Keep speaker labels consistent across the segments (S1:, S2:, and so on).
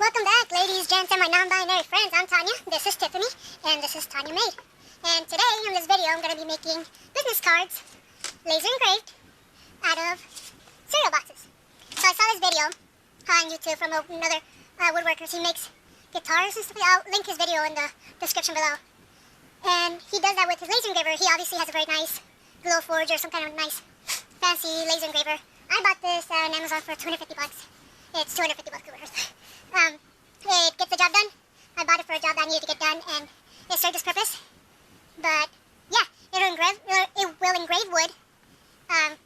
S1: Welcome back, ladies, gents, and my non-binary friends. I'm Tania, this is Tiffany, and this is Taniamadeit. And today, in this video, I'm going to be making business cards, laser engraved, out of cereal boxes. So I saw this video on YouTube from another woodworker. He makes guitars and stuff. I'll link his video in the description below. And he does that with his laser engraver. He obviously has a very nice glow forge or some kind of nice, fancy laser engraver. I bought this on Amazon for 250 bucks. It's 250 bucks worth. It gets the job done. I bought it for a job that I needed to get done, and it served its purpose. But yeah, it will engrave wood,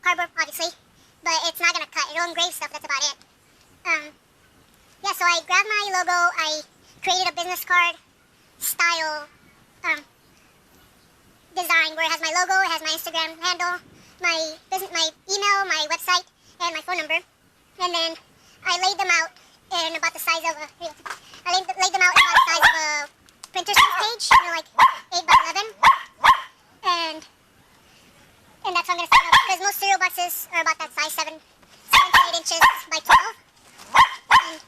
S1: cardboard obviously, but it's not gonna cut. It'll engrave stuff. That's about it. Yeah, so I grabbed my logo. I created a business card style design where it has my logo, it has my Instagram handle, my email, my website, and my phone number, and then I laid them out in about the size of a printer size page, like 8 by 11, and that's how I'm gonna set it up, because most cereal boxes are about that size, 7 to 8 inches by 12. And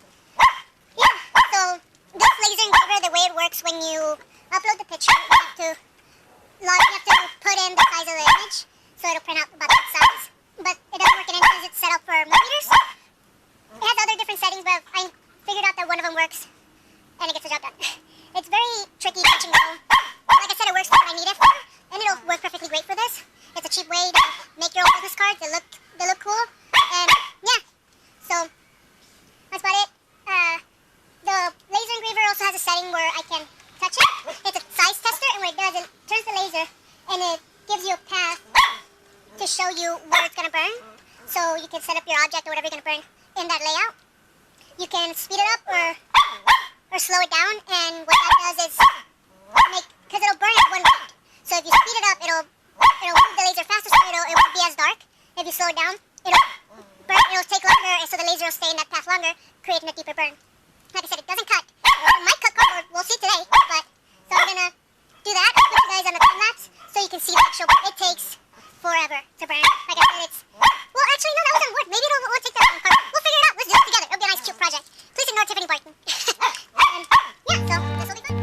S1: yeah, so this laser engraver, the way it works, when you upload the picture, you have to put in the size of the image, so it'll print out about that size. But it doesn't work in inches, it's set up for millimeters. It has other different settings, but I figured out that one of them works, and it gets the job done. It's very tricky touch and go. Like I said, it works for what I need it for, and it'll work perfectly great for this. It's a cheap way to make your own business cards. They look cool, and yeah. So that's about it. The laser engraver also has a setting where I can touch it. It's a size tester, and what it does, it turns the laser, and it gives you a path to show you where it's gonna burn. So you can set up your object or whatever you're gonna burn in that layout. You can speed it up or slow it down, and what that does is because it'll burn at one rate. So if you speed it up, it'll move the laser faster, so it won't be as dark. If you slow it down, it'll take longer, and so the laser will stay in that path longer, creating a deeper burn. Like I said, it doesn't cut. It might cut cardboard. We'll see today. But so I'm gonna do that. I'll put you guys on the time lapse so you can see the actual. It takes forever to burn. Like I said, well, actually, no, that wasn't wood. Maybe it won't take that long. We'll figure it out. Let's do it together. It'll be a nice, cute project. Please ignore Tiffany barking. And yeah, so this will be fun.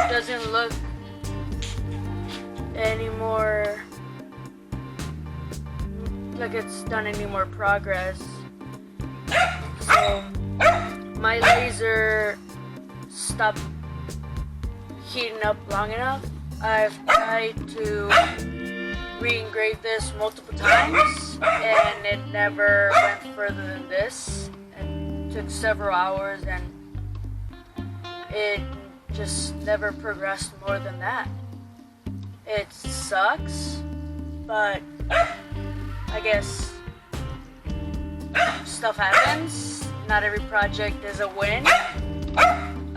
S2: Doesn't look anymore like it's done any more progress. So my laser stopped heating up long enough. I've tried to re-engrave this multiple times, and it never went further than this. It took several hours, and it just never progressed more than that. It sucks, but I guess stuff happens. Not every project is a win.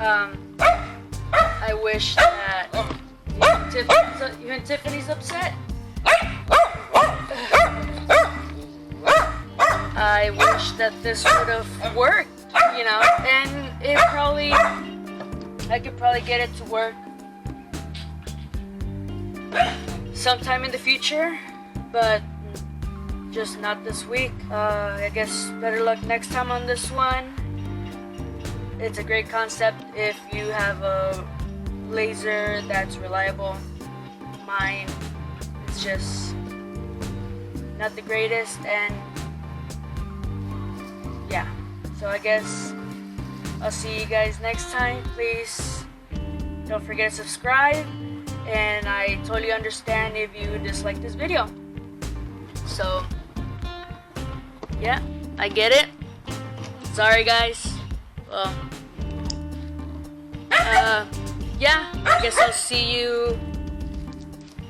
S2: I wish that even Tiffany's upset. I wish that this would have worked, and I could probably get it to work sometime in the future. but just not this week. I guess better luck next time on this one. It's a great concept if you have a laser that's reliable. Mine is just not the greatest, and yeah, so I guess I'll see you guys next time. Please don't forget to subscribe, and I totally understand if you dislike this video. So yeah, I get it. Sorry guys. Well, yeah, I guess I'll see you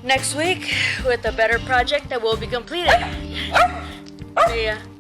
S2: next week with a better project that will be completed. See ya.